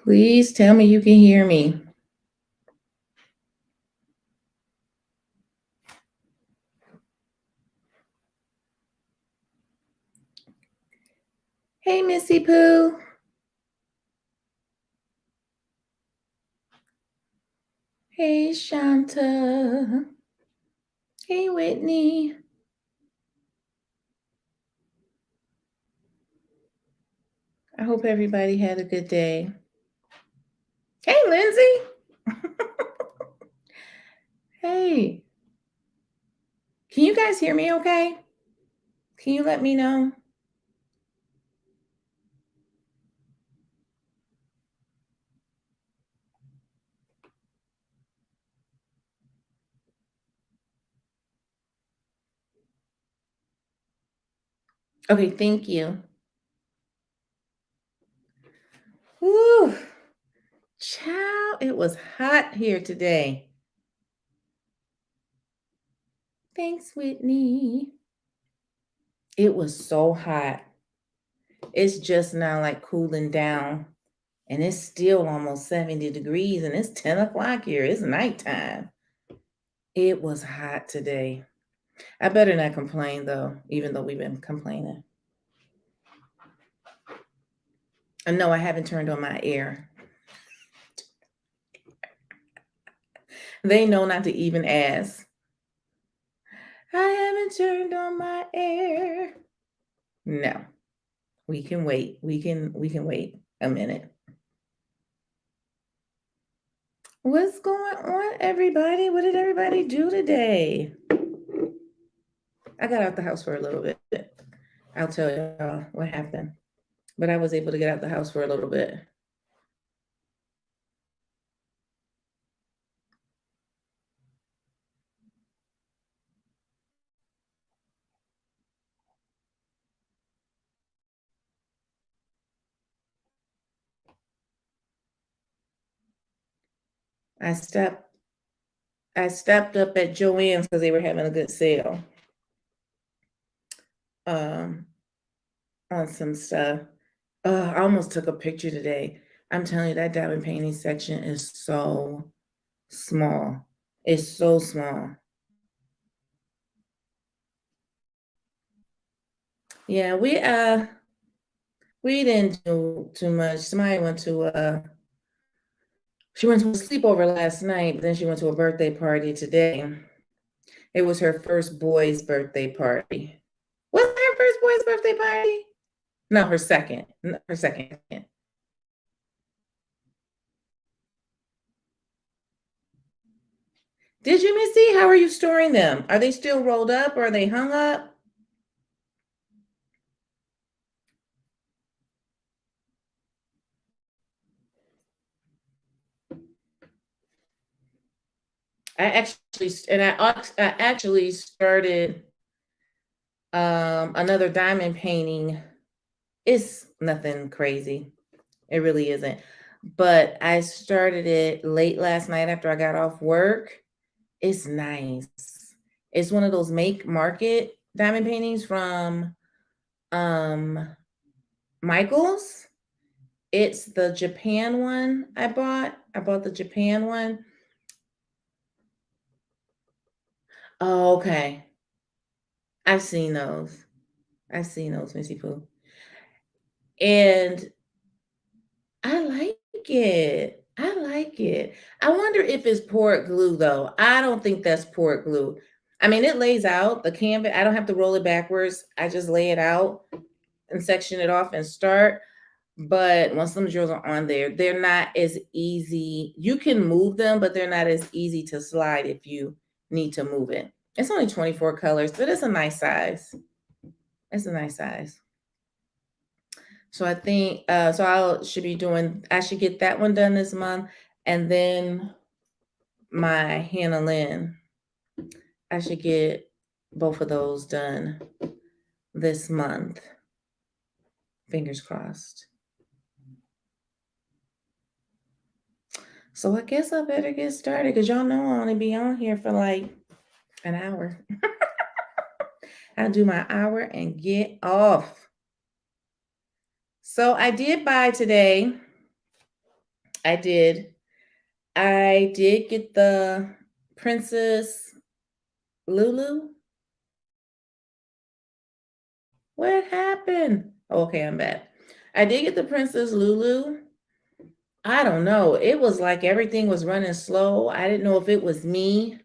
Please tell me you can hear me. Hey, Missy Pooh. Hey, Shanta. Hey, Whitney. I hope everybody had a good day. Hey, Lindsay. Hey. Can you guys hear me okay? Can you let me know? Okay, thank you. Whew. Child, it was hot here today. Thanks, Whitney. It was so hot. It's just now like cooling down. And it's still almost 70 degrees and it's 10 o'clock here. It's nighttime. It was hot today. I better not complain though, even though we've been complaining. And no, I haven't turned on my air. They know not to even ask. I haven't turned on my air. No, we can wait. We can wait a minute. What's going on, everybody? What did everybody do today? I got out the house for a little bit. I'll tell y'all what happened. But I was able to get out the house for a little bit. I stepped up at Joann's because they were having a good sale on some stuff. I almost took a picture today. I'm telling you, that diamond painting section is so small. It's so small. Yeah, we didn't do too much. Somebody went to she went to a sleepover last night, but then she went to a birthday party today. It was her first boy's birthday party. Was it her first boy's birthday party? No, her second. Her second. Did you, Missy? How are you storing them? Are they still rolled up or are they hung up? I actually started another diamond painting. It's nothing crazy. It really isn't. But I started it late last night after I got off work. It's nice. It's one of those make market diamond paintings from Michael's. It's the Japan one I bought. I bought the Japan one. Oh, okay. I've seen those. I've seen those, Missy Pooh. And I like it. I like it. I wonder if it's poured glue though. I don't think that's poured glue. I mean, it lays out the canvas. I don't have to roll it backwards. I just lay it out and section it off and start. But once some drills are on there, they're not as easy. You can move them, but they're not as easy to slide if you need to move it. It's only 24 colors, but it's a nice size. It's a nice size. So I think I should get that one done this month. And then my Hannah Lynn, I should get both of those done this month. Fingers crossed. So I guess I better get started because y'all know I only be on here for like an hour. I'll do my hour and get off. So I did buy today I did. I did get the Princess Lulu. What happened? Okay, I'm back. I did get the Princess Lulu. I don't know. It was like everything was running slow. I didn't know if it was me.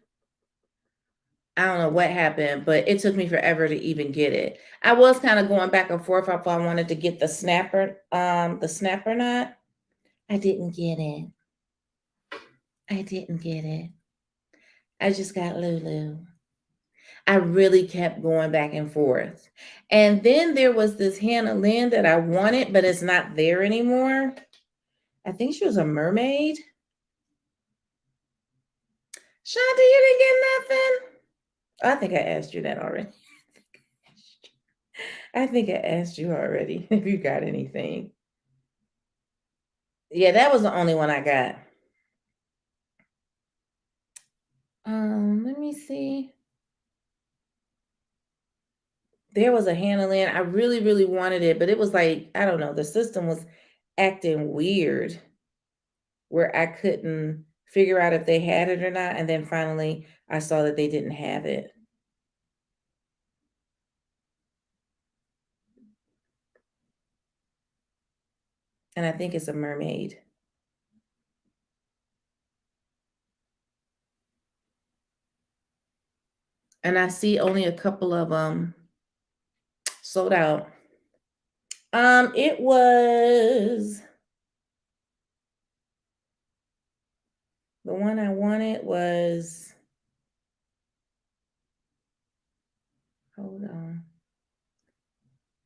I don't know what happened, but it took me forever to even get it. I was kind of going back and forth if I wanted to get the snapper knot. I didn't get it. I didn't get it. I just got Lulu. I really kept going back and forth. And then there was this Hannah Lynn that I wanted, but it's not there anymore. I think she was a mermaid. Shonda, you didn't get nothing? I think I asked you that already. I think I asked you already if you got anything. Yeah, that was the only one I got. Let me see. There was a Hannah Lynn. I really, really wanted it, but it was like, I don't know, the system was acting weird where I couldn't figure out if they had it or not. And then finally I saw that they didn't have it. And I think it's a mermaid. And I see only a couple of them sold out. It was the one I wanted was, hold on,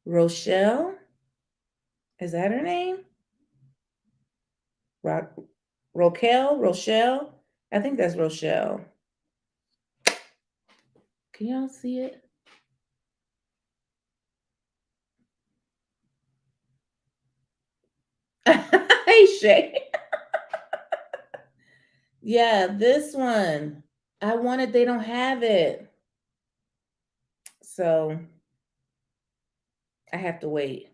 Rochelle. Is that her name? Rochelle. I think that's Rochelle. Can y'all see it? Hey Shay. Yeah, this one. I wanted, they don't have it. So I have to wait.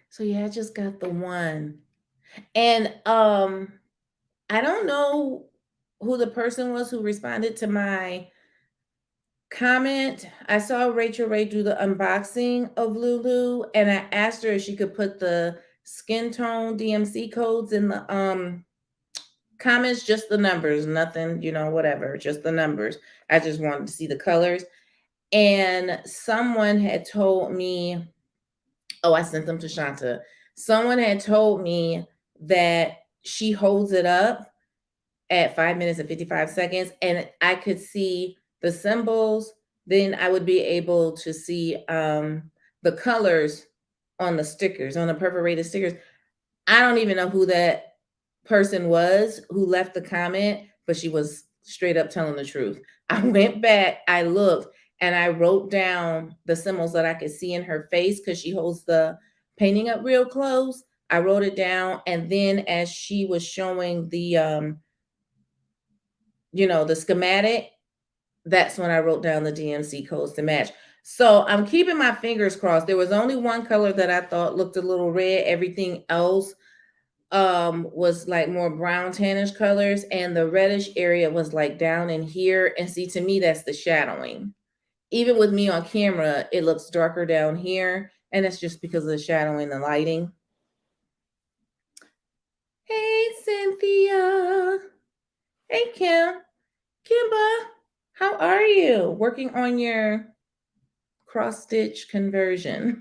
So yeah, I just got the one. And I don't know who the person was who responded to my comment. I saw Rachel Ray do the unboxing of Lulu, and I asked her if she could put the skin tone DMC codes in the comments, just the numbers, nothing, whatever, just the numbers. I just wanted to see the colors. And someone had told me, oh, I sent them to Shanta. Someone had told me that she holds it up at 5 minutes and 55 seconds, and I could see the symbols. Then I would be able to see the colors on the stickers, on the perforated stickers. I don't even know who that person was who left the comment, but she was straight up telling the truth. I went back, I looked, and I wrote down the symbols that I could see in her face because she holds the painting up real close. I wrote it down, and then as she was showing the schematic, that's when I wrote down the DMC codes to match. So I'm keeping my fingers crossed. There was only one color that I thought looked a little red. Everything else was like more brown tannish colors, and the reddish area was like down in here. And see, to me, that's the shadowing. Even with me on camera, it looks darker down here, and that's just because of the shadowing, the lighting. Hey, Cynthia. Hey, Kimba, how are you? Working on your cross stitch conversion.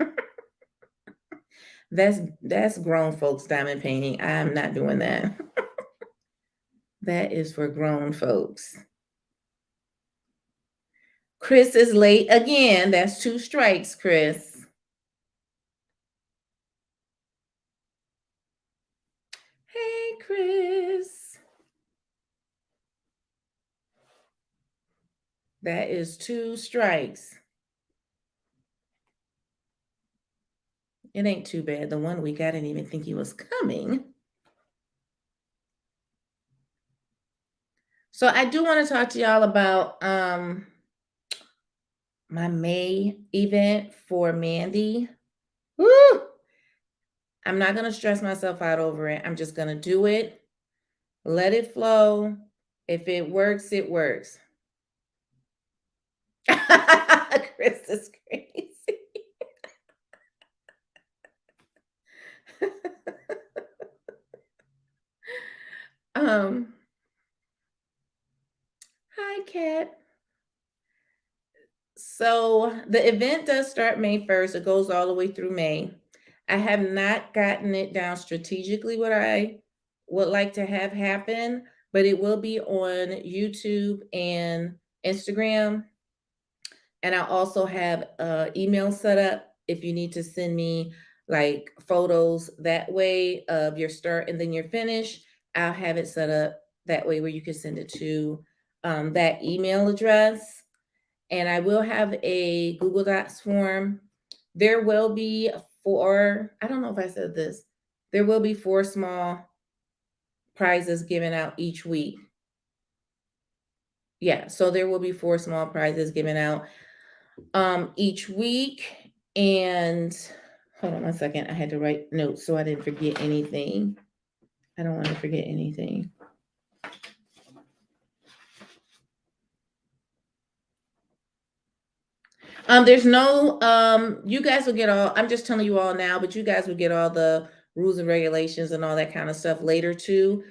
That's grown folks diamond painting. I'm not doing that. That is for grown folks. Chris is late again. That's 2 strikes, Chris. Hey, Chris. That is 2 strikes. It ain't too bad. The one week I didn't even think he was coming. So I do want to talk to y'all about my May event for Mandy. Woo! I'm not gonna stress myself out over it. I'm just gonna do it, let it flow. If it works, it works. Chris is crazy. um, Hi, Kat. So the event does start May 1st. It goes all the way through May. I have not gotten it down strategically what I would like to have happen, but it will be on YouTube and Instagram. And I also have email set up if you need to send me like photos that way of your start and then your finish. I'll have it set up that way where you can send it to that email address. And I will have a Google Docs form. There will be four, I don't know if I said this, there will be four small prizes given out each week. Yeah, so there will be four small prizes given out each week. And hold on one second, I had to write notes so I didn't forget anything. I don't want to forget anything. There's no you guys will get all, I'm just telling you all now, but you guys will get all the rules and regulations and all that kind of stuff later too.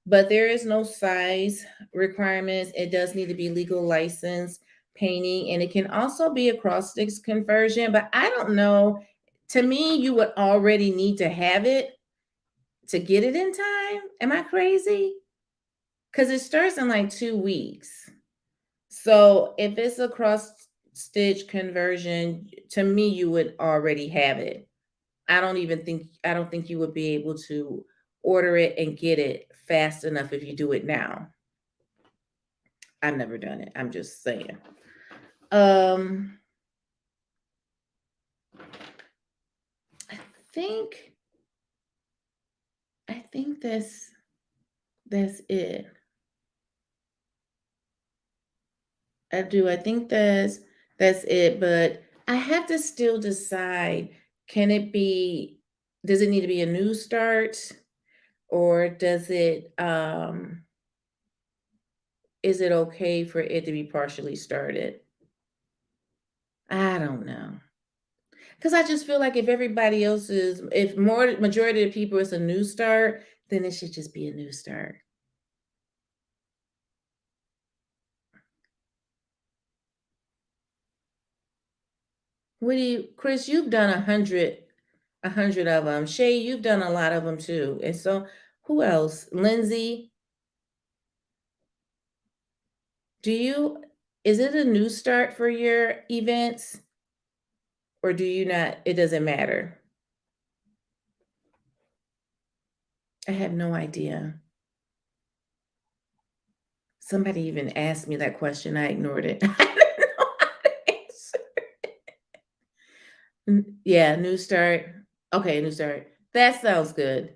But there is no size requirements. It does need to be legal license painting, and it can also be acrostics conversion, but I don't know. To me, you would already need to have it to get it in time. Am I crazy? Because it starts in like 2 weeks. So if it's a cross stitch conversion, to me, you would already have it. I don't think you would be able to order it and get it fast enough if you do it now. I've never done it. I'm just saying. Um, I think I think that's it. I do. I think that's it, but I have to still decide, can it be, does it need to be a new start, or does it is it okay for it to be partially started? I don't know. Cuz I just feel like if everybody else is, if more majority of the people is a new start, then it should just be a new start. What do you, Chris, you've done 100 of them. Shay, you've done a lot of them too. And so who else? Lindsay, do you, is it a new start for your events, or do you not, it doesn't matter? I have no idea. Somebody even asked me that question. I ignored it. I didn't know how to answer. Yeah, new start. Okay, new start. That sounds good.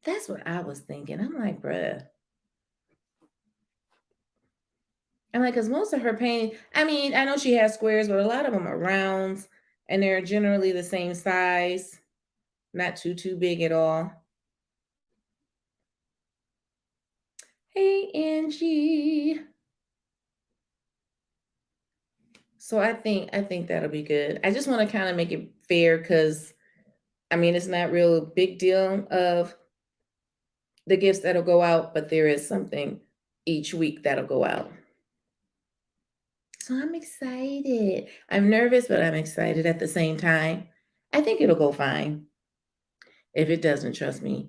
That's what I was thinking. I'm like, bruh. I'm like, because most of her painting, I mean, I know she has squares, but a lot of them are rounds and they're generally the same size, not too big at all. Hey, Angie. So I think that'll be good. I just want to kind of make it fair because I mean it's not real big deal of the gifts that'll go out, but there is something each week that'll go out. So I'm excited. I'm nervous, but I'm excited at the same time. I think it'll go fine. If it doesn't, trust me,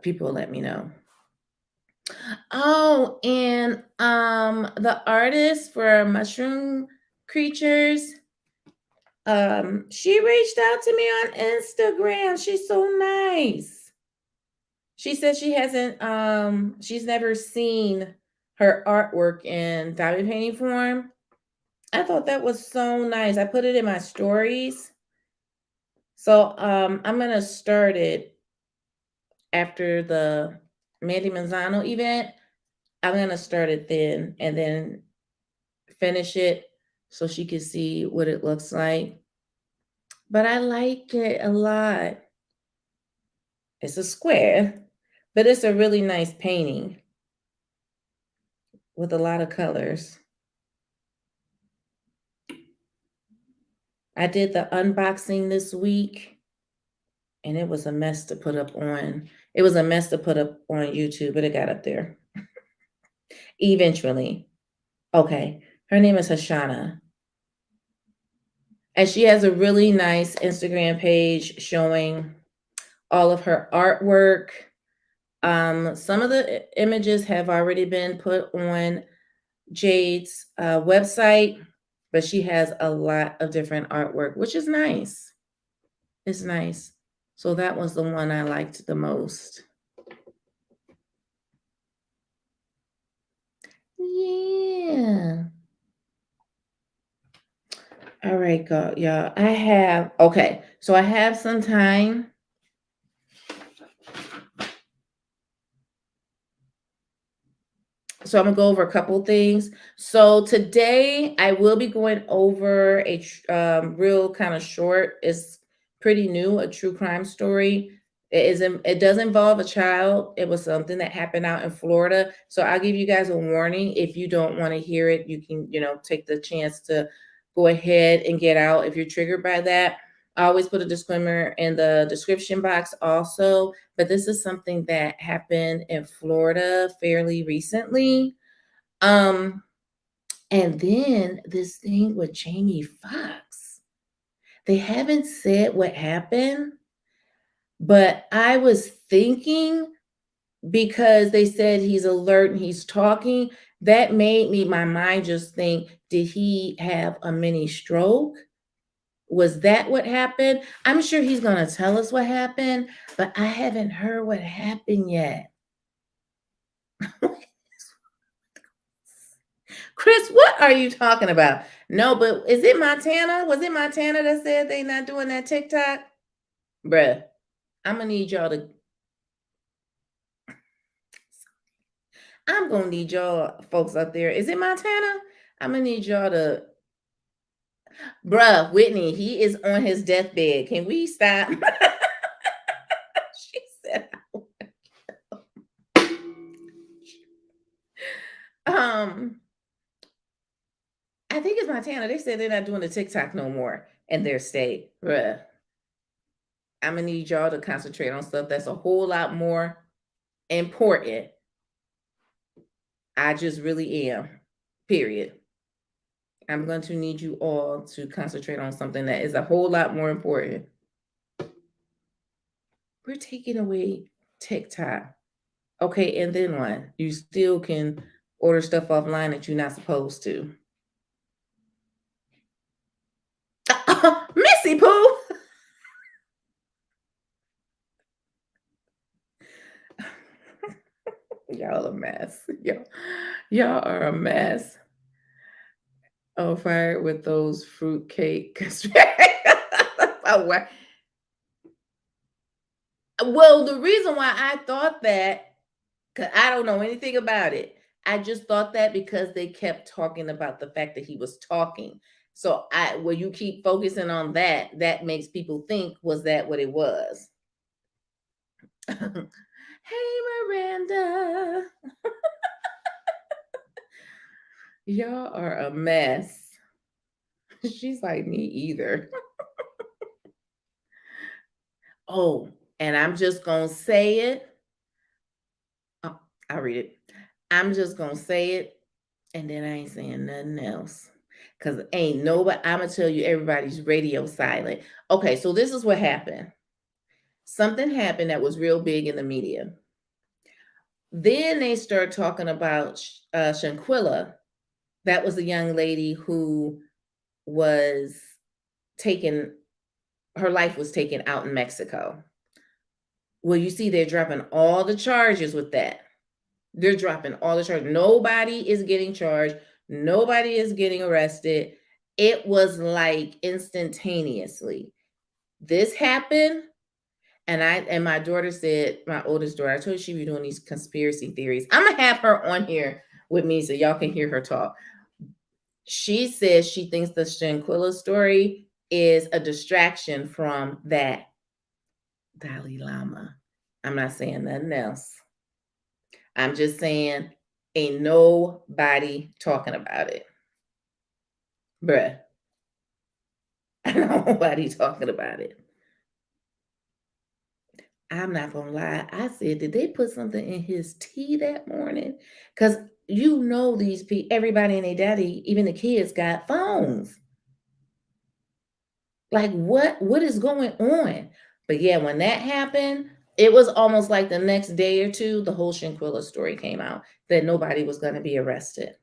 people will let me know. Oh, and the artist for mushroom creatures, she reached out to me on Instagram. She's so nice. She said she hasn't she's never seen her artwork in diamond painting form. I thought that was so nice. I put it in my stories. So I'm gonna start it after the Mandy Manzano event. I'm gonna start it then and then finish it so she can see what it looks like. But I like it a lot. It's a square, but it's a really nice painting with a lot of colors. I did the unboxing this week and it was a mess to put up on. It was a mess to put up on YouTube, but it got up there eventually. Okay. Her name is Hashana. And she has a really nice Instagram page showing all of her artwork. Some of the images have already been put on Jade's website, but she has a lot of different artwork, which is nice. It's nice. So that was the one I liked the most. Yeah. All right, go, y'all. So I have some time. So I'm gonna go over a couple things. So today I will be going over a real kind of short. It's pretty new, a true crime story. It does involve a child. It was something that happened out in Florida. So I'll give you guys a warning. If you don't want to hear it, you can, take the chance to go ahead and get out if you're triggered by that. I always put a disclaimer in the description box also, but this is something that happened in Florida fairly recently. Um, and then this thing with Jamie Foxx. They haven't said what happened, but I was thinking because they said he's alert and he's talking, that made my mind just think, did he have a mini stroke? Was that what happened? I'm sure he's going to tell us what happened, but I haven't heard what happened yet. Chris, what are you talking about? No, but is it Montana? Was it Montana that said they not doing that TikTok? Bruh, I'm going to need y'all to, I'm going to need y'all folks up there. Is it Montana? I'm going to need y'all to, bruh, Whitney, he is on his deathbed. Can we stop? She said, I think it's Montana. They said they're not doing the TikTok no more in their state. Bruh. I'm gonna need y'all to concentrate on stuff that's a whole lot more important. I just really am. Period. I'm going to need you all to concentrate on something that is a whole lot more important. We're taking away TikTok. Okay, and then what? You still can order stuff offline that you're not supposed to. Missy Pooh. Y'all a mess. Y'all are a mess. Oh, fire with those fruitcake. Well, the reason why I thought that, because I don't know anything about it, I just thought that because they kept talking about the fact that he was talking. So when you keep focusing on that, that makes people think, was that what it was? Hey, Miranda. Y'all are a mess. She's like, me either. Oh, and I'm just going to say it. Oh, I'll read it. I'm just going to say it, and then I ain't saying nothing else. Because ain't nobody, I'm going to tell you, everybody's radio silent. Okay, so this is what happened. Something happened that was real big in the media. Then they start talking about Shanquilla. That was a young lady who was taken, her life was taken out in Mexico. Well, you see, they're dropping all the charges with that. They're dropping all the charges. Nobody is getting charged. Nobody is getting arrested. It was like instantaneously. This happened. And my daughter said, my oldest daughter, I told her she be doing these conspiracy theories. I'm gonna have her on here with me so y'all can hear her talk. She says she thinks the Shanquilla story is a distraction from that Dalai Lama. I'm not saying nothing else. I'm just saying ain't nobody talking about it. Bruh. Nobody talking about it. I'm not gonna lie. I said, did they put something in his tea that morning? Because you know these people, everybody and their daddy, even the kids, got phones. Like what is going on? But yeah, when that happened, it was almost like the next day or two, the whole Shinquilla story came out that nobody was going to be arrested.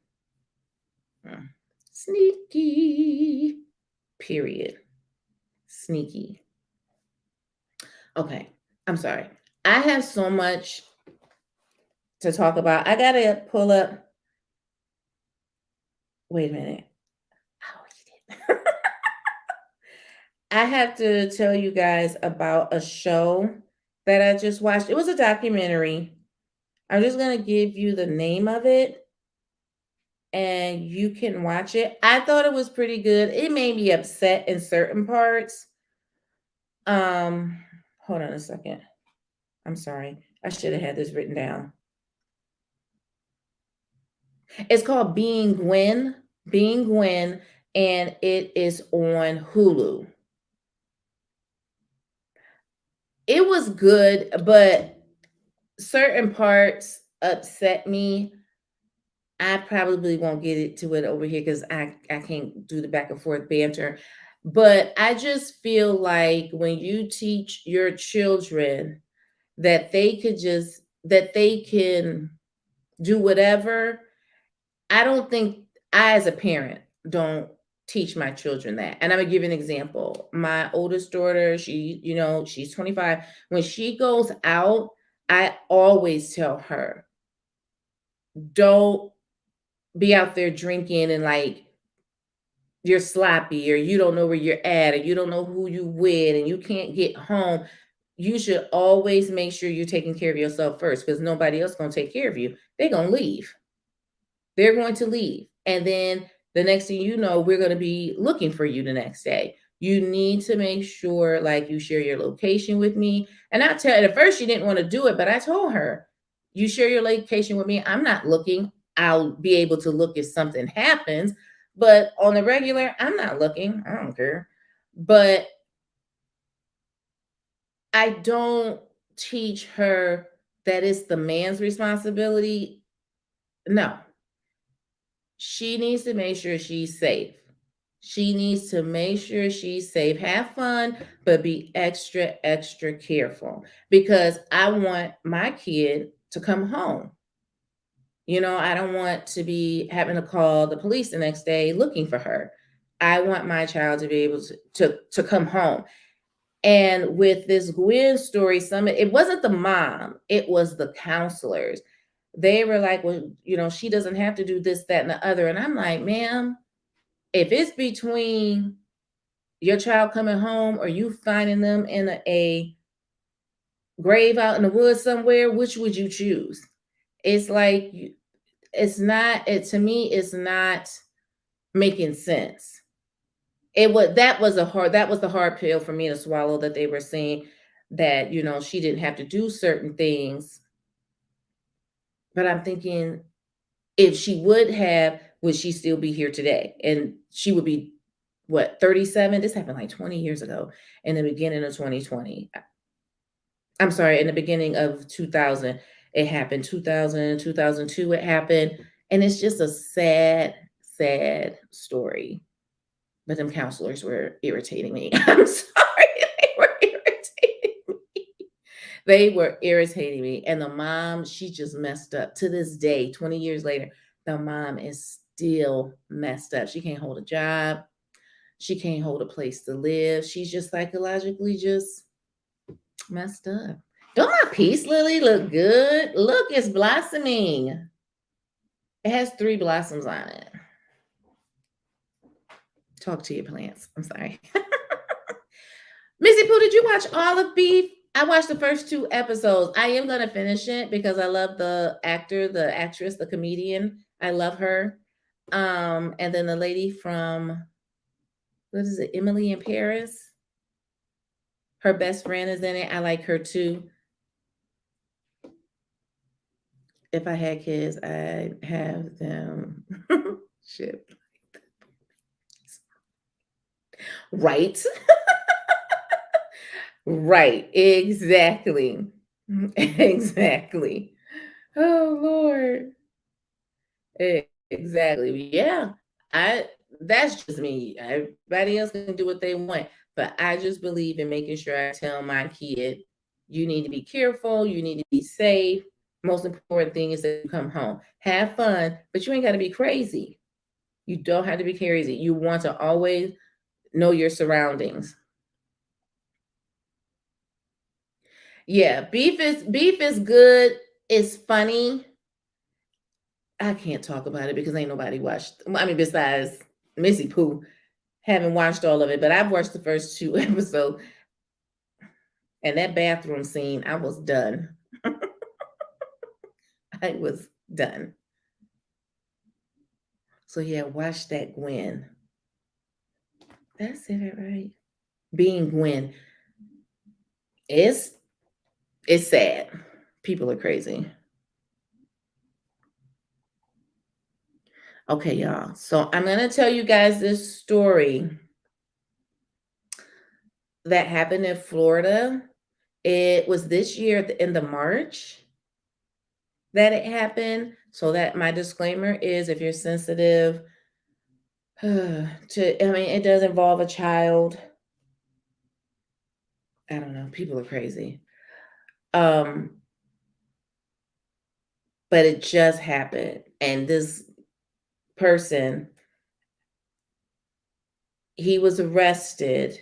Hmm. Sneaky. Period. Sneaky. Okay. I'm sorry. I have so much to talk about. I gotta pull up. Wait a minute. Oh, he did. I have to tell you guys about a show that I just watched. It was a documentary. I'm just gonna give you the name of it and you can watch it. I thought it was pretty good. It made me upset in certain parts. Um, hold on a second. I'm sorry. I should have had this written down. It's called Being Gwen. Being Gwen, and it is on Hulu. It was good, but certain parts upset me. I probably won't get it to it over here because I can't do the back and forth banter. But I just feel like when you teach your children that they can do whatever, I don't think I as a parent don't teach my children that. And I'm gonna give you an example. My oldest daughter, she's 25. When she goes out, I always tell her, don't be out there drinking and like you're sloppy or you don't know where you're at or you don't know who you with and you can't get home. You should always make sure you're taking care of yourself first because nobody else gonna take care of you. They're gonna leave. They're going to leave. And then the next thing you know, we're going to be looking for you the next day. You need to make sure like you share your location with me. And I tell at first she didn't want to do it, but I told her, you share your location with me. I'm not looking. I'll be able to look if something happens. But on the regular, I'm not looking. I don't care. But I don't teach her that it's the man's responsibility. No, she needs to make sure she's safe. She needs to make sure she's safe. Have fun, but be extra, extra careful because I want my kid to come home. I don't want to be having to call the police the next day looking for her. I want my child to be able to come home. And with this Gwen story, it wasn't the mom, it was the counselors. They were like, well, she doesn't have to do this, that, and the other. And I'm like, ma'am, if it's between your child coming home or you finding them in a grave out in the woods somewhere, which would you choose? It's like it's not it to me it's not making sense. That was the hard pill for me to swallow, that they were saying that she didn't have to do certain things. But I'm thinking, if she would she still be here today? And she would be what, 37? This happened like 20 years ago, in the beginning of 2020. I'm sorry, in the beginning of 2000. It happened 2000, 2002 it happened, and it's just a sad, sad story. But them counselors were irritating me. I'm sorry, they were irritating me. They were irritating me, and the mom, she just messed up. To this day, 20 years later, the mom is still messed up. She can't hold a job. She can't hold a place to live. She's just psychologically just messed up. Don't my peace lily look good? Look, it's blossoming. It has 3 blossoms on it. Talk to your plants. I'm sorry. Missy Pooh, did you watch all of Beef? I watched the first 2 episodes. I am going to finish it because I love the actor, the actress, the comedian. I love her. And then the lady from, what is it, Emily in Paris? Her best friend is in it. I like her too. If I had kids, I'd have them shipped. Right. Right. Exactly. Exactly. Oh Lord. Exactly. Yeah. I that's just me. Everybody else can do what they want. But I just believe in making sure I tell my kid, you need to be careful, you need to be safe. Most important thing is that you come home. Have fun, but you ain't got to be crazy. You don't have to be crazy. You want to always know your surroundings. Yeah, beef is good. It's funny. I can't talk about it because ain't nobody watched. I mean, besides Missy Pooh, haven't watched all of it, but I've watched the first two episodes. And that bathroom scene, I was done. I was done. So yeah, watch that Gwen. That's it, right? Being Gwen. It's it's sad. People are crazy. Okay, y'all. So I'm gonna tell you guys this story that happened in Florida. It was this year at the end of March that it happened. So that my disclaimer is if you're sensitive to, I mean, it does involve a child. I don't know. People are crazy. Um, but it just happened. And this person, he was arrested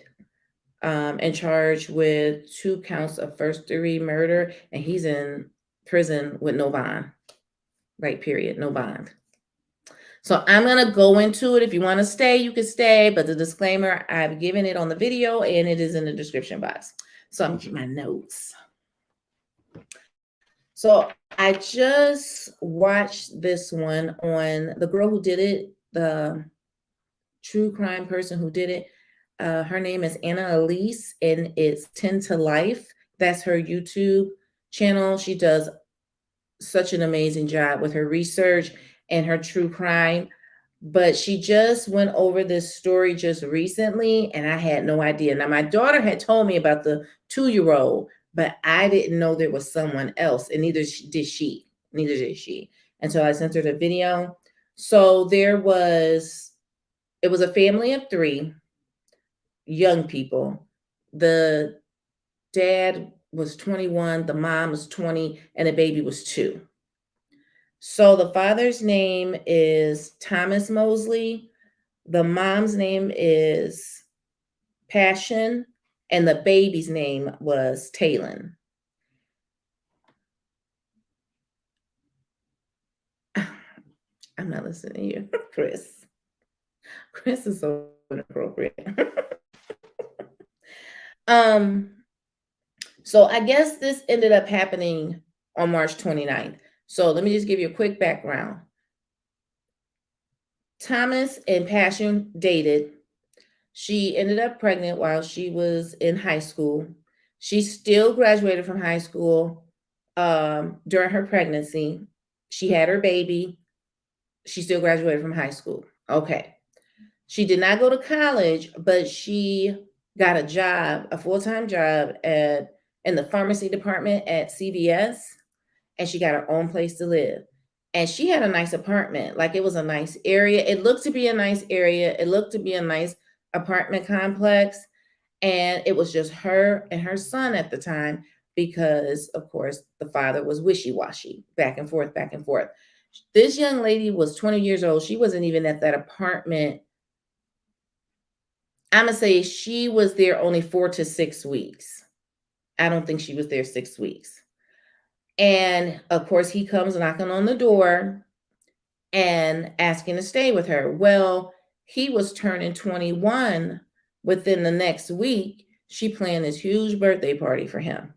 and charged with 2 counts of first-degree murder, and he's in prison with no bond. Right, period, no bond. So I'm gonna go into it. If you want to stay, you can stay, but the disclaimer, I've given it on the video and it is in the description box. So I'm getting my notes. So I just watched this one on the girl who did it, the true crime person who did it. Her name is Anna Elise, and it's 10 to Life. That's her YouTube channel. She does such an amazing job with her research and her true crime. But she just went over this story just recently, and I had no idea. Now, my daughter had told me about the 2-year-old, but I didn't know there was someone else, and neither did she. Neither did she. And so I sent her the video. So it was a family of 3 young people. The dad was 21, the mom was 20, and the baby was 2. So the father's name is Thomas Mosley. The mom's name is Passion, and the baby's name was Talon. I'm not listening to you, Chris. Chris is so inappropriate. um, so I guess this ended up happening on March 29th. So let me just give you a quick background. Thomas and Passion dated. She ended up pregnant while she was in high school. She still graduated from high school during her pregnancy. She had her baby. She still graduated from high school. Okay. She did not go to college, but she got a job, a full-time job in the pharmacy department at CVS, and she got her own place to live. And she had a nice apartment. Like, it was a nice area. It looked to be a nice area. It looked to be a nice apartment complex. And it was just her and her son at the time because, of course, the father was wishy-washy, back and forth, back and forth. This young lady was 20 years old. She wasn't even at that apartment. I'm going to say she was there only 4 to 6 weeks. I don't think she was there 6 weeks. And of course, he comes knocking on the door and asking to stay with her. Well, he was turning 21 within the next week. She planned this huge birthday party for him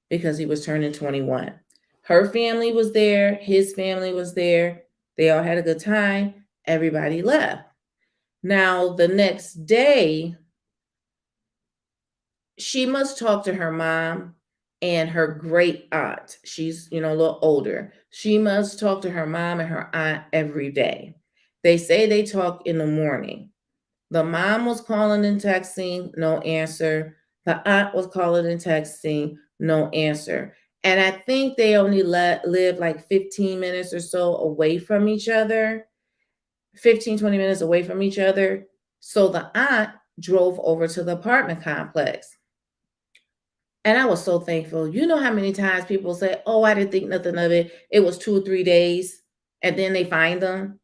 because he was turning 21. Her family was there. His family was there. They all had a good time. Everybody left. Now, the next day, she must talk to her mom and her great aunt. She's, a little older. She must talk to her mom and her aunt every day. They say they talk in the morning. The mom was calling and texting, no answer. The aunt was calling and texting, no answer. And I think they only live like 15 minutes or so away from each other, 15, 20 minutes away from each other. So the aunt drove over to the apartment complex. And I was so thankful. You know how many times people say, "Oh, I didn't think nothing of it. It was 2 or 3 days," and then they find them?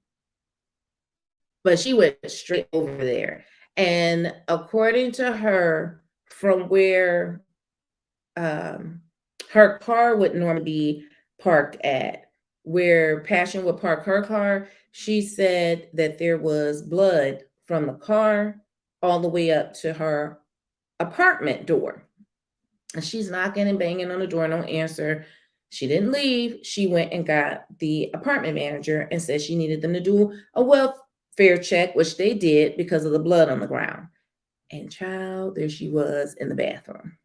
But she went straight over there. And according to her, from where um, her car would normally be parked at, where Passion would park her car, she said that there was blood from the car all the way up to her apartment door. And she's knocking and banging on the door, no answer. She didn't leave. She went and got the apartment manager and said she needed them to do a welfare check, which they did because of the blood on the ground. And child, there she was in the bathroom.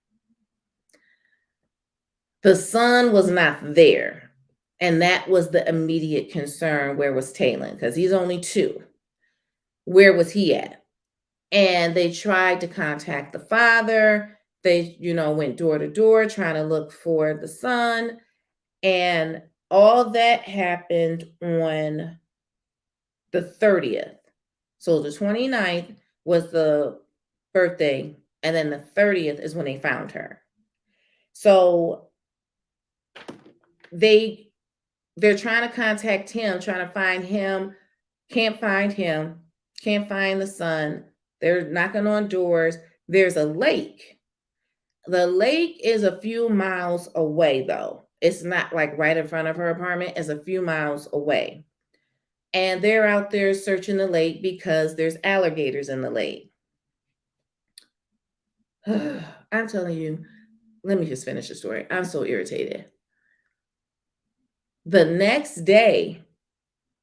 The son was not there. And that was the immediate concern. Where was Talon? Because he's only 2. Where was he at? And they tried to contact the father. They, went door to door trying to look for the son. And all that happened on the 30th. So the 29th was the birthday, and then the 30th is when they found her. So they're trying to contact him, trying to find him, can't find him, can't find the son. They're knocking on doors. There's a lake. The lake is a few miles away, though. It's not like right in front of her apartment. It's a few miles away. And they're out there searching the lake because there's alligators in the lake. I'm telling you, let me just finish the story. I'm so irritated. The next day,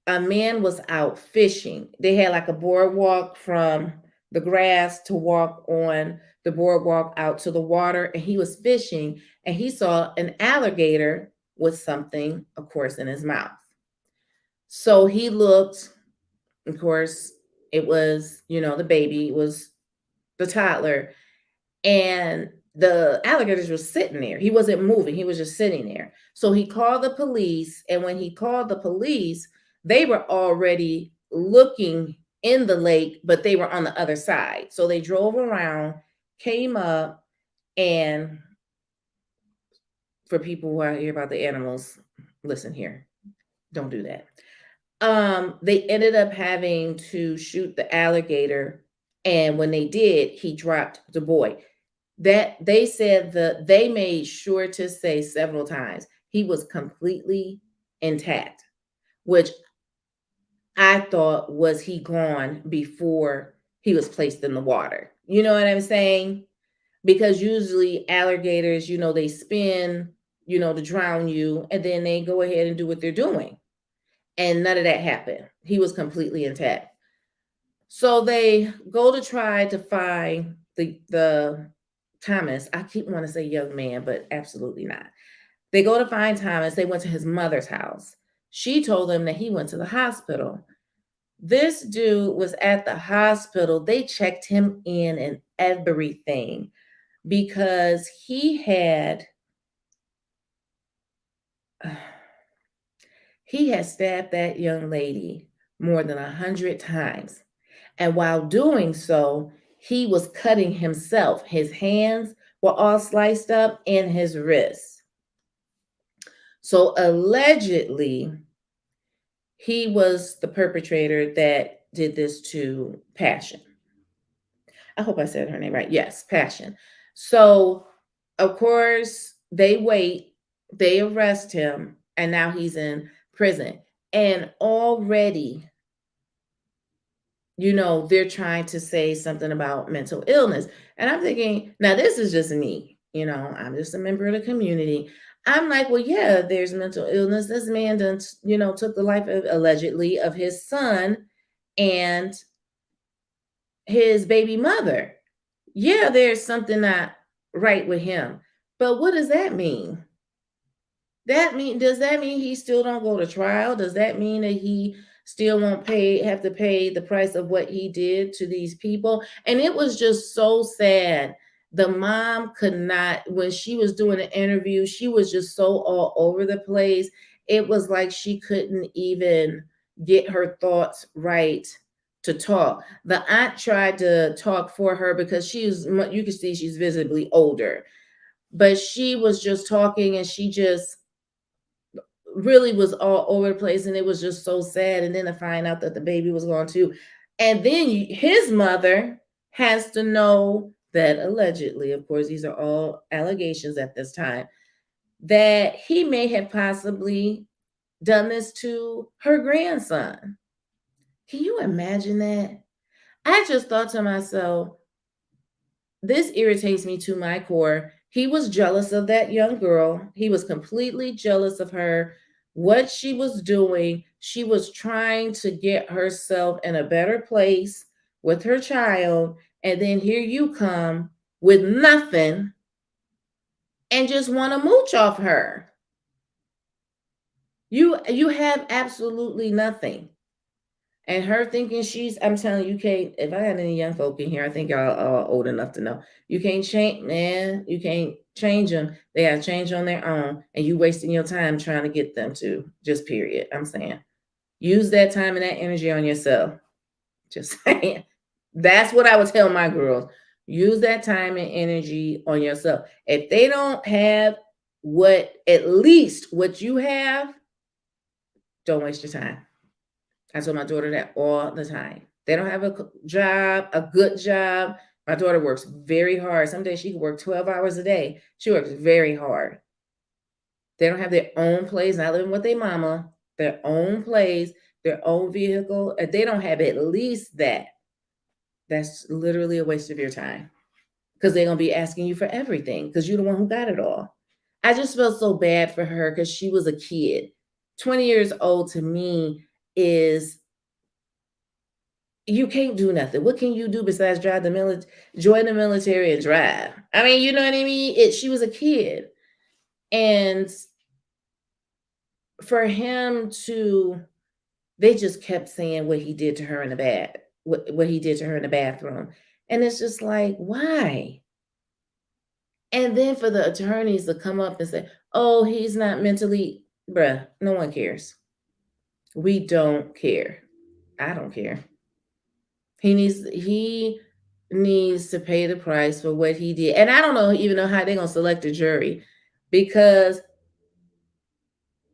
a man was out fishing. They had like a boardwalk from the grass to walk on the boardwalk out to the water, and he was fishing, and he saw an alligator with something, of course, in his mouth. So he looked, of course, it was, the baby, it was the toddler, and the alligators was sitting there. He wasn't moving, he was just sitting there. So he called the police, and when he called the police, they were already looking in the lake, but they were on the other side. So they drove around, came up, and for people who are here about the animals, listen here, don't do that. They ended up having to shoot the alligator, and when they did, he dropped the boy. That they said they made sure to say several times he was completely intact, which I thought was he gone before he was placed in the water. You know what I'm saying? Because usually alligators, they spin, to drown you, and then they go ahead and do what they're doing. And none of that happened. He was completely intact. So they go to try to find the Thomas. I keep wanting to say young man, but absolutely not. They go to find Thomas. They went to his mother's house. She told them that he went to the hospital. This dude was at the hospital. They checked him in and everything because he had stabbed that young lady more than 100 times. And while doing so, he was cutting himself. His hands were all sliced up and his wrists. So allegedly, he was the perpetrator that did this to Passion. I hope I said her name right. Yes, Passion. So, of course, they wait, they arrest him, and now he's in prison. And already, they're trying to say something about mental illness. And I'm thinking, now this is just me. I'm just a member of the community. I'm like, well, yeah, there's mental illness. This man done, took the life of, allegedly, of his son and his baby mother. Yeah, there's something not right with him. But what does that mean? Does that mean he still don't go to trial? Does that mean that he still won't have to pay the price of what he did to these people? And it was just so sad. The mom could not, when she was doing the interview, she was just so all over the place. It was like she couldn't even get her thoughts right to talk. The aunt tried to talk for her because you can see she's visibly older, but she was just talking and she just really was all over the place, and it was just so sad. And then to find out that the baby was gone too, and then his mother has to know that allegedly, of course these are all allegations at this time, that he may have possibly done this to her grandson. Can you imagine that? I just thought to myself, this irritates me to my core. He was jealous of that young girl. He was completely jealous of her, what she was doing. She was trying to get herself in a better place with her child. And then here you come with nothing and just want to mooch off her. You have absolutely nothing. And her thinking I'm telling you, Kate, if I had any young folk in here, I think y'all are old enough to know. You can't change, man. You can't change them. They have to change on their own. And you wasting your time trying to get them to. Just period. I'm saying. Use that time and that energy on yourself. Just saying. That's what I would tell my girls. Use that time and energy on yourself. If they don't have at least what you have, don't waste your time. I tell my daughter that all the time. They don't have a job, a good job. My daughter works very hard. Some days she can work 12 hours a day. She works very hard. They don't have their own place, not living with their mama, their own place, their own vehicle. If they don't have at least that, that's literally a waste of your time, because they're going to be asking you for everything because you're the one who got it all. I just felt so bad for her because she was a kid. 20 years old to me is, you can't do nothing. What can you do besides join the military and drive? I mean, you know what I mean? She was a kid. And for him to, they just kept saying what he did to her in the what he did to her in the bathroom. And it's just like, why? And then for the attorneys to come up and say, oh, he's not mentally, bruh, no one cares. We don't care. I don't care. He needs to pay the price for what he did. And I don't even know how they're gonna select a jury, because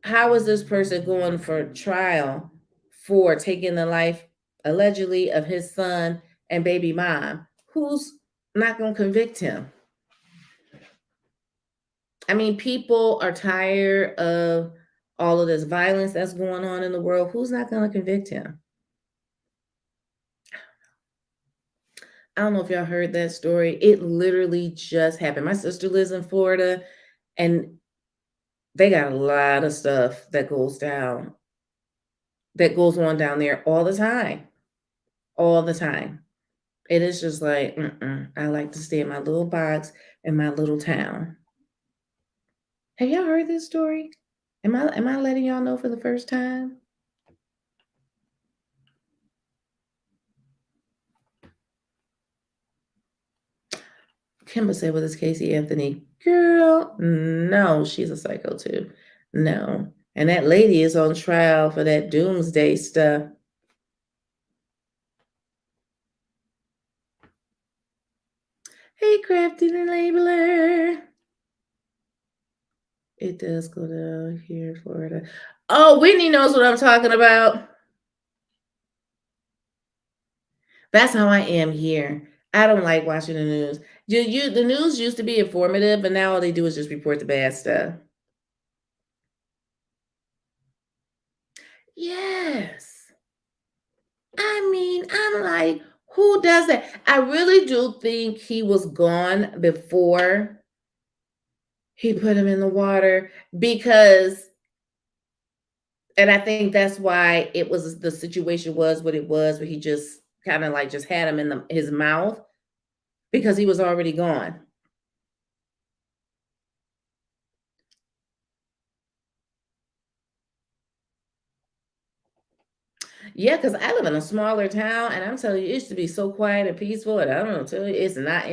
how is this person going for trial for taking the life allegedly of his son and baby mom? Who's not gonna convict him? I mean, people are tired of all of this violence that's going on in the world. Who's not gonna convict him? I don't know if y'all heard that story. It literally just happened. My sister lives in Florida, and they got a lot of stuff that goes on down there all the time. All the time. It is just like, I like to stay in my little box in my little town. Have y'all heard this story? Am I letting y'all know for the first time? Kimber said, well, it's Casey Anthony. Girl, no, she's a psycho too. No. And that lady is on trial for that doomsday stuff. Hey, Crafty the Labeler. It does go down here in Florida. Oh, Whitney knows what I'm talking about. That's how I am here. I don't like watching the news. The news used to be informative, but now all they do is just report the bad stuff. Yes. I mean, I'm like, who does that? I really do think he was gone before he put him in the water, because, and I think that's why the situation was what it was, where he just kind of like just had him in his mouth, because he was already gone. Yeah, because I live in a smaller town, and I'm telling you, it used to be so quiet and peaceful, and I don't know, tell you, it's not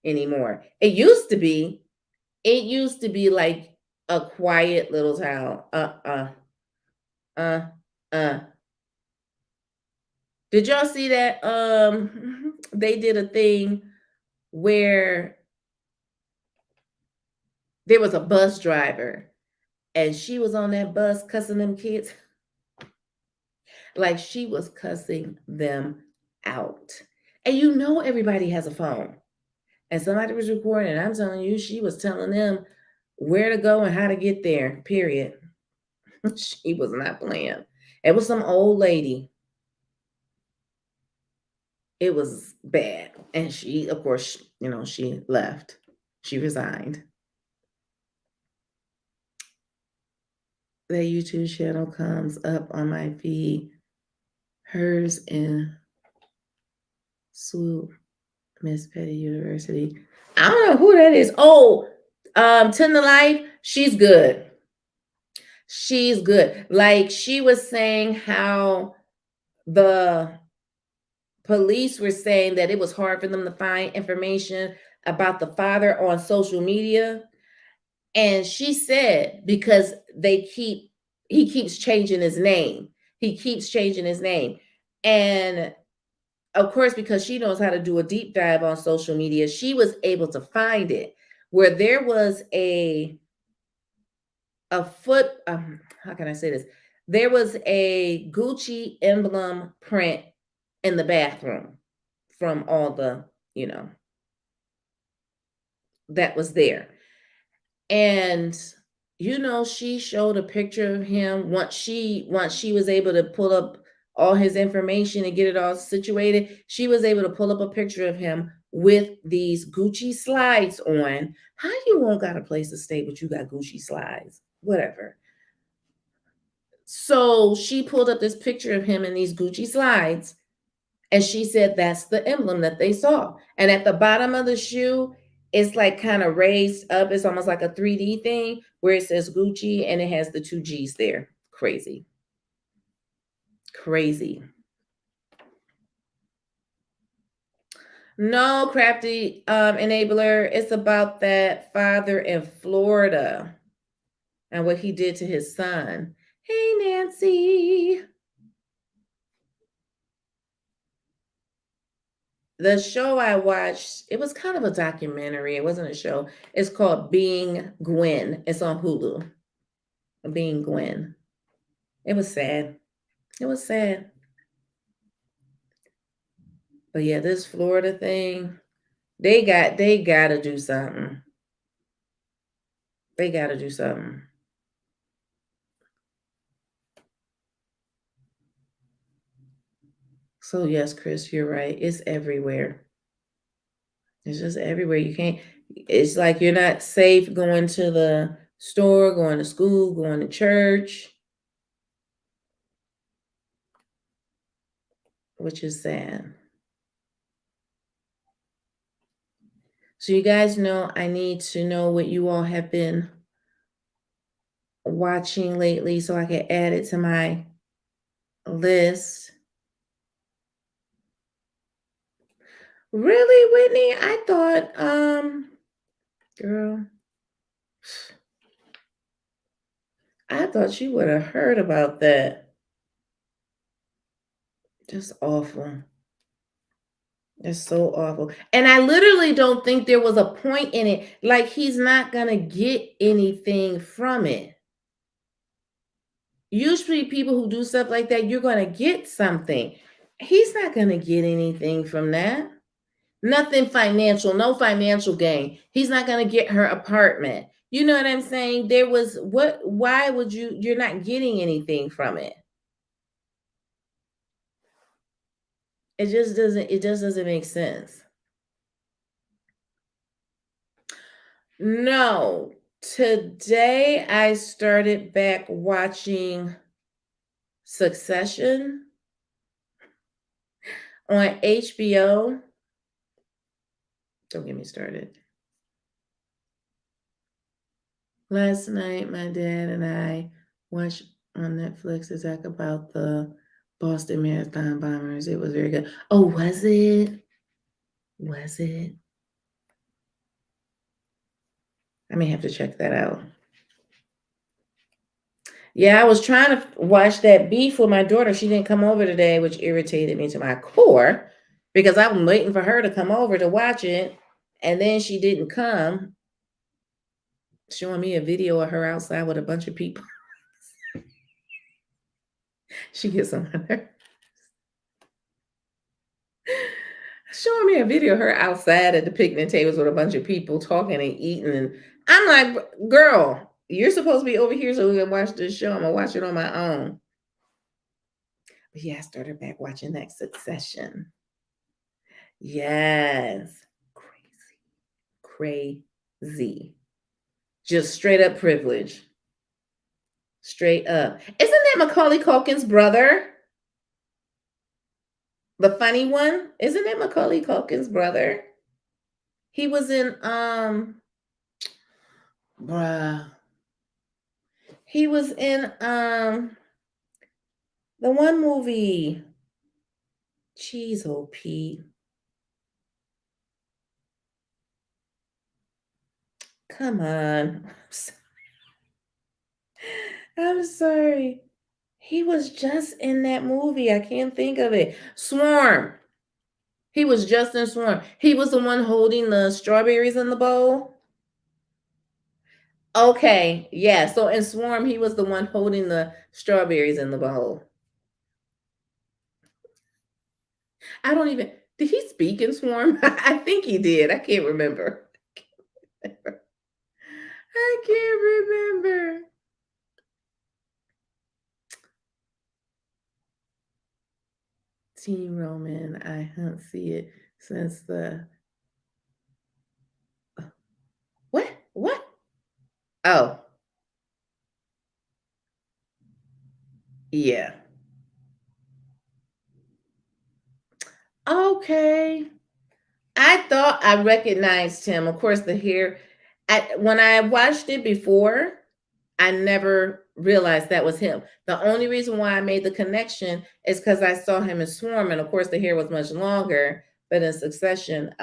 anymore. It used to be like a quiet little town. Uh, uh. Did y'all see that? They did a thing where there was a bus driver, and she was on that bus cussing them kids. Like she was cussing them out. And you know everybody has a phone. And somebody was recording, and I'm telling you, she was telling them where to go and how to get there, period. She was not playing. It was some old lady. It was bad. And she, of course, she left. She resigned. The YouTube channel comes up on my feed. Hers in Swoop, Miss Petty University. I don't know who that is. Oh, Tender Life. She's good. She's good. Like she was saying how the police were saying that it was hard for them to find information about the father on social media. And she said because he keeps changing his name. He keeps changing his name. And of course, because she knows how to do a deep dive on social media, she was able to find it where there was a foot how can I say this? There was a Gucci emblem print in the bathroom from all the, you know, that was there. And she showed a picture of him once she was able to pull up all his information and get it all situated. She was able to pull up a picture of him with these Gucci slides on. How you won't got a place to stay, but you got Gucci slides? Whatever. So she pulled up this picture of him in these Gucci slides, and she said that's the emblem that they saw. And at the bottom of the shoe, it's like kind of raised up. It's almost like a 3D thing where it says Gucci and it has the two G's there. Crazy. Crazy. No, crafty enabler. It's about that father in Florida and what he did to his son. Hey, Nancy. The show I watched, it was kind of a documentary. It wasn't a show. It's called Being Gwen. It's on Hulu. Being Gwen. It was sad. It was sad. But yeah, this Florida thing, they gotta do something. They gotta do something. So yes, Chris, you're right. It's everywhere. It's just everywhere. It's like you're not safe going to the store, going to school, going to church, which is sad. So you guys know I need to know what you all have been watching lately so I can add it to my list. Really, Whitney? I thought, girl, I thought you would have heard about that. Just awful. It's so awful. And I literally don't think there was a point in it. Like he's not gonna get anything from it. Usually people who do stuff like that, you're gonna get something. He's not gonna get anything from that. Nothing financial, no financial gain. He's not going to get her apartment. You know what I'm saying? Why would you're not getting anything from it? It just doesn't make sense. No. Today I started back watching Succession on HBO. Don't get me started. Last night, my dad and I watched on Netflix. It's like about the Boston Marathon bombers. It was very good. Oh, was it? Was it? I may have to check that out. Yeah, I was trying to watch that Beef with my daughter. She didn't come over today, which irritated me to my core because I'm waiting for her to come over to watch it. And then she didn't come, showing me a video of her outside with a bunch of people. She gets on my nerves. Showing me a video of her outside at the picnic tables with a bunch of people talking and eating. And I'm like, girl, you're supposed to be over here so we can watch this show. I'm going to watch it on my own. But yeah, I started back watching that Succession. Yes. Crazy. Just straight up privilege. Straight up. Isn't that Macaulay Culkin's brother? The funny one? Isn't that Macaulay Culkin's brother? He was in bruh. He was in the one movie. Jeez, oh Pete. Come on. I'm sorry. He was just in that movie. I can't think of it. Swarm. He was just in Swarm. He was the one holding the strawberries in the bowl. Okay, yeah. So in Swarm, he was the one holding the strawberries in the bowl. I don't even. Did he speak in Swarm? I think he did. I can't remember. I can't remember. Team Roman. I don't see it since the. What? What? Oh. Yeah. Okay. I thought I recognized him. Of course, the hair. When I watched it before, I never realized that was him. The only reason why I made the connection is because I saw him in Swarm, and of course, the hair was much longer. But in Succession,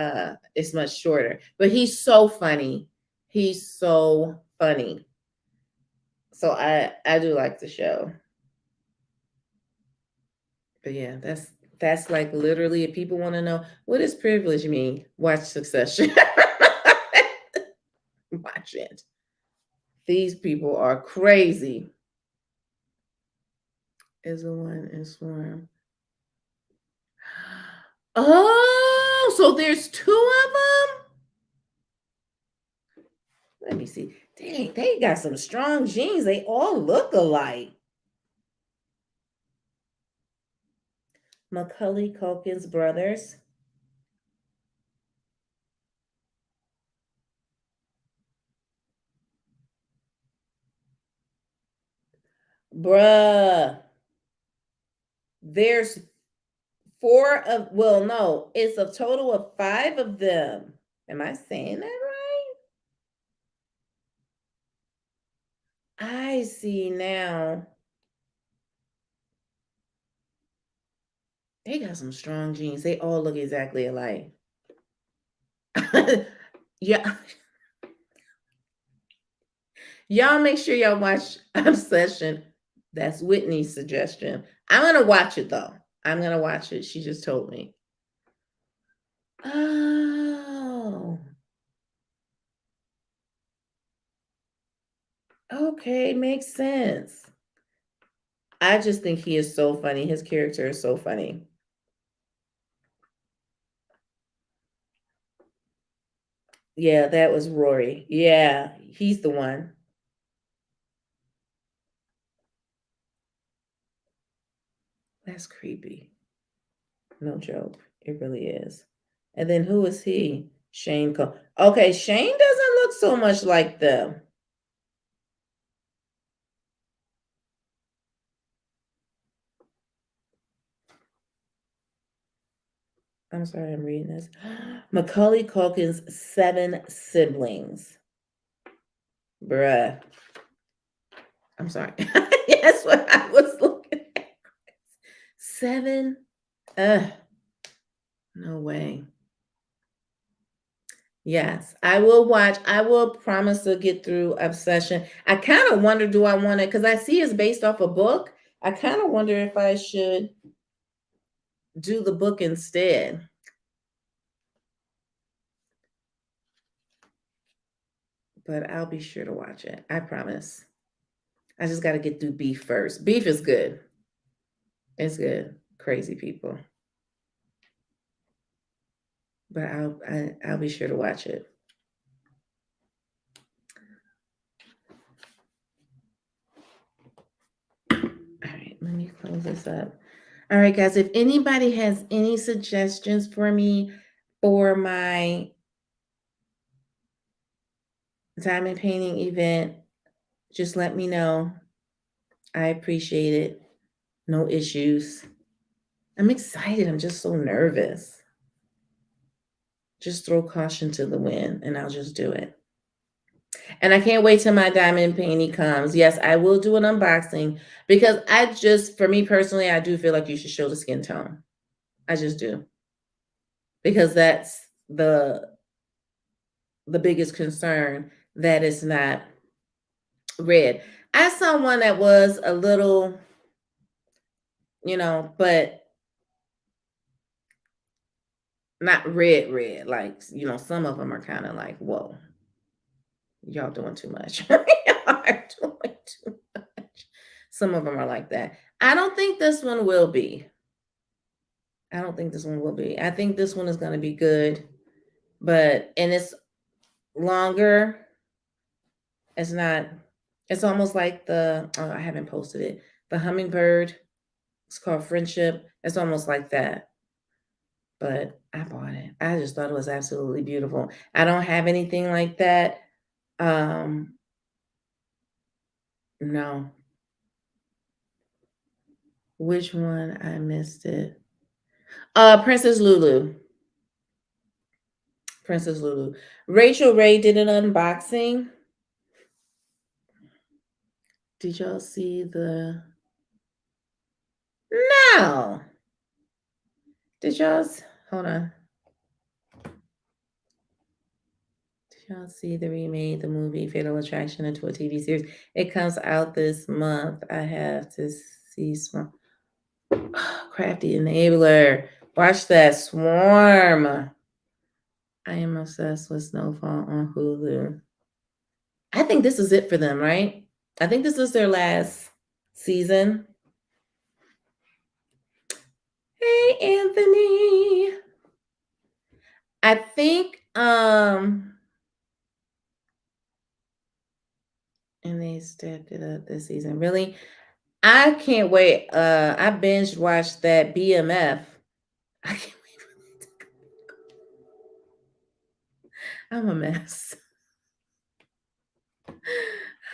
it's much shorter. But he's so funny. He's so funny. So I do like the show. But yeah, that's like literally if people want to know what does privilege mean, watch Succession. Watch it. These people are crazy. Is the one in Swarm. Oh, so there's two of them? Let me see. Dang, they got some strong genes. They all look alike. Macaulay Culkin's brothers. Bruh. There's four of, well, no, it's a total of 5 of them. Am I saying that right? I see now. They got some strong genes. They all look exactly alike. Yeah. Y'all make sure y'all watch Obsession. That's Whitney's suggestion. I'm going to watch it though. I'm going to watch it. She just told me. Oh. Okay, makes sense. I just think he is so funny. His character is so funny. Yeah, that was Rory. Yeah, he's the one. That's creepy. No joke. It really is. And then who is he? Shane Cole. Okay, Shane doesn't look so much like them. I'm sorry, I'm reading this. Macaulay Culkin's 7 siblings. Bruh. I'm sorry. Yes, That's what I was looking at. 7? Ugh, no way. Yes, I will watch. I will promise to get through Obsession. I kind of wonder, do I want to, because I see it's based off a book. I kind of wonder if I should do the book instead. But I'll be sure to watch it. I promise. I just got to get through Beef first. Beef is good. It's good. Crazy people. But I'll be sure to watch it. All right, let me close this up. All right, guys, if anybody has any suggestions for me for my diamond painting event, just let me know. I appreciate it. No issues. I'm excited. I'm just so nervous. Just throw caution to the wind and I'll just do it. And I can't wait till my diamond painting comes. Yes, I will do an unboxing because for me personally, I do feel like you should show the skin tone. I just do. Because that's the biggest concern, that it's not red. I saw one that was a little, but not red. Like, some of them are kind of like, whoa, y'all doing too much. Y'all are doing too much. Some of them are like that. I don't think this one will be. I think this one is going to be good, and it's longer. It's almost like I haven't posted it. The hummingbird, it's called Friendship. It's almost like that. But I bought it. I just thought it was absolutely beautiful. I don't have anything like that. No. Which one? I missed it. Princess Lulu. Princess Lulu. Rachel Ray did an unboxing. Did y'all see the... No. Did y'all... Hold on. Did y'all see the remade the movie Fatal Attraction into a TV series? It comes out this month. I have to see some... Crafty Enabler. Watch that. Swarm. I am obsessed with Snowfall on Hulu. I think this is it for them, right? I think this is their last season. Hey, Anthony. I think, and they stepped it up this season. Really? I can't wait. I binge watched that BMF. I can't wait for that to come. I'm a mess.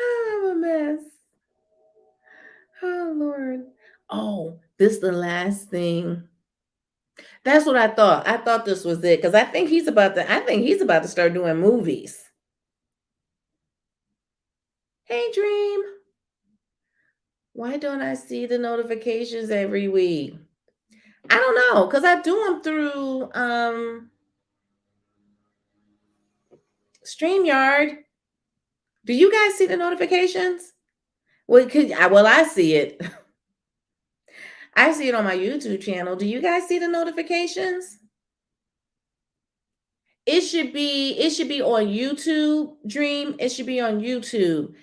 I'm a mess. Oh, Lord. Oh, this is the last thing. That's what I thought. I thought this was it because I think he's about to start doing movies. Hey, Dream. Why don't I see the notifications every week? I don't know, because I do them through StreamYard. Do you guys see the notifications? Well, I see it. I see it on my YouTube channel. Do you guys see the notifications? It should be on YouTube, Dream. It should be on YouTube.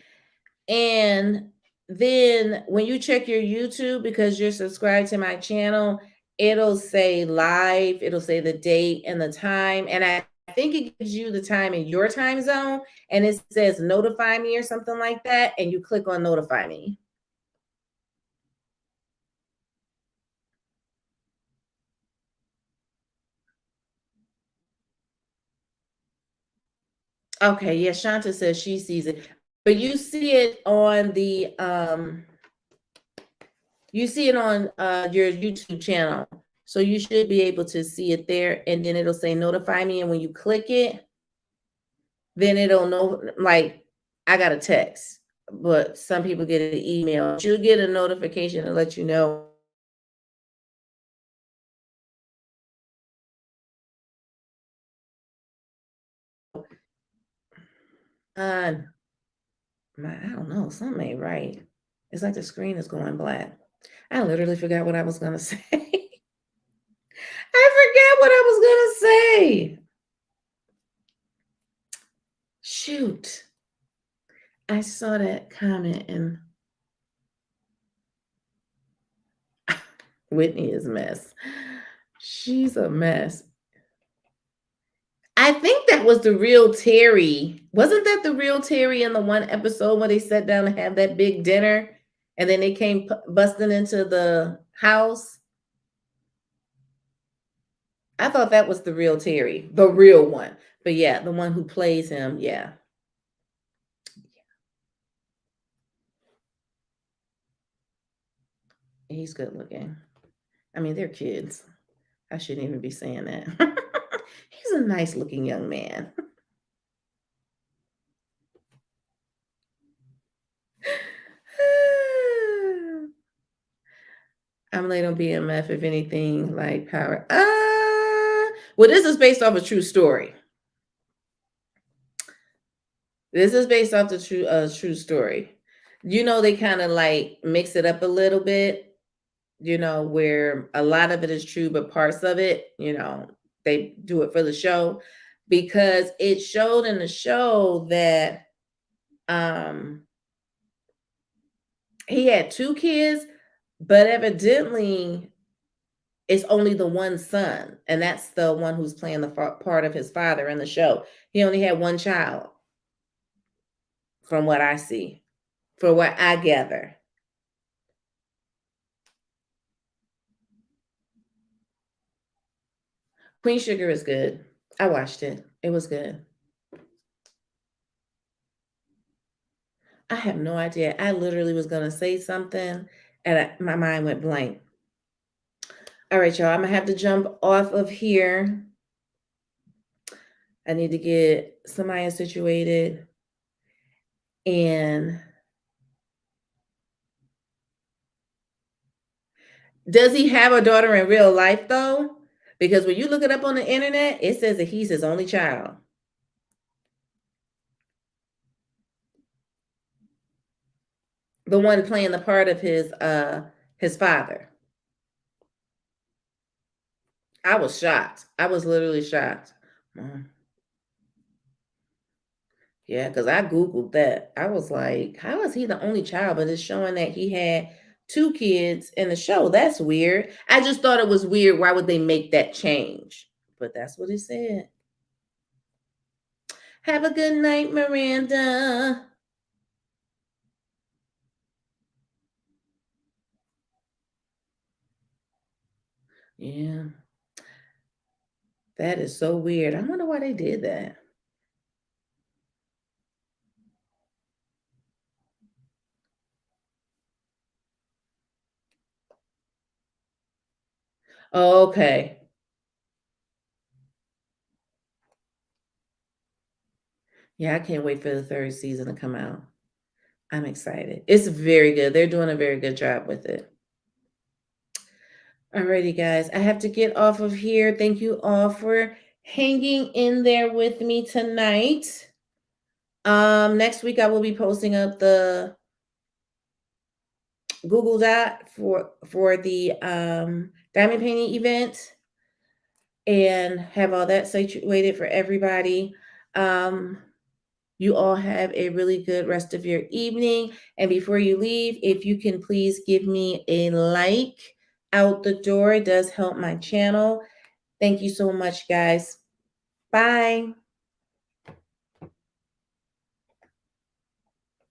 And then when you check your YouTube, because you're subscribed to my channel, it'll say live, it'll say the date and the time. And I think it gives you the time in your time zone, and it says notify me or something like that. And you click on notify me. Okay, yeah, Shanta says she sees it, but you see it on the your YouTube channel. So you should be able to see it there, and then it'll say notify me. And when you click it, then it'll know, like, I got a text. but some people get an email. You'll get a notification to let you know. Uh, I don't know, something ain't right. It's like the screen is going black. I literally forgot what I was gonna say. I forgot what I was gonna say. Shoot. I saw that comment and Whitney is a mess. She's a mess. I think that was the real Terry. Wasn't that the real Terry in the one episode where they sat down and had that big dinner and then they came busting into the house? I thought that was the real Terry, the real one. But yeah, the one who plays him, yeah. He's good looking. I mean, they're kids. I shouldn't even be saying that. He's a nice looking young man. I'm late on BMF, if anything, like power. Well, this is based off a true story. This is based off the true story. You know, they kind of like mix it up a little bit, you know, where a lot of it is true, but parts of it, you know, they do it for the show because it showed in the show that um he had two kids, but evidently it's only the one son, and that's the one who's playing the part of his father in the show. He only had one child, from what I see, for what I gather. Queen Sugar is good. I watched it. It was good. I have no idea. I literally was gonna say something, and my mind went blank. All right, y'all. I'm gonna have to jump off of here. I need to get somebody situated, and does he have a daughter in real life though? Because when you look it up on the internet, it says that he's his only child. The one playing the part of his father. I was shocked. I was literally shocked. Yeah, because I Googled that. I was like, how is he the only child? But it's showing that he had two kids in the show. That's weird. I just thought it was weird. Why would they make that change? But that's what it said. Have a good night, Miranda. Yeah, that is so weird. I wonder why they did that. Oh, okay. Yeah, I can't wait for the third season to come out. I'm excited. It's very good. They're doing a very good job with it. Alrighty, guys. I have to get off of here. Thank you all for hanging in there with me tonight. Next week I will be posting up the Google Doc for the diamond painting event and have all that situated for everybody. You all have a really good rest of your evening. And before you leave, if you can please give me a like out the door, it does help my channel. Thank you so much, guys. Bye.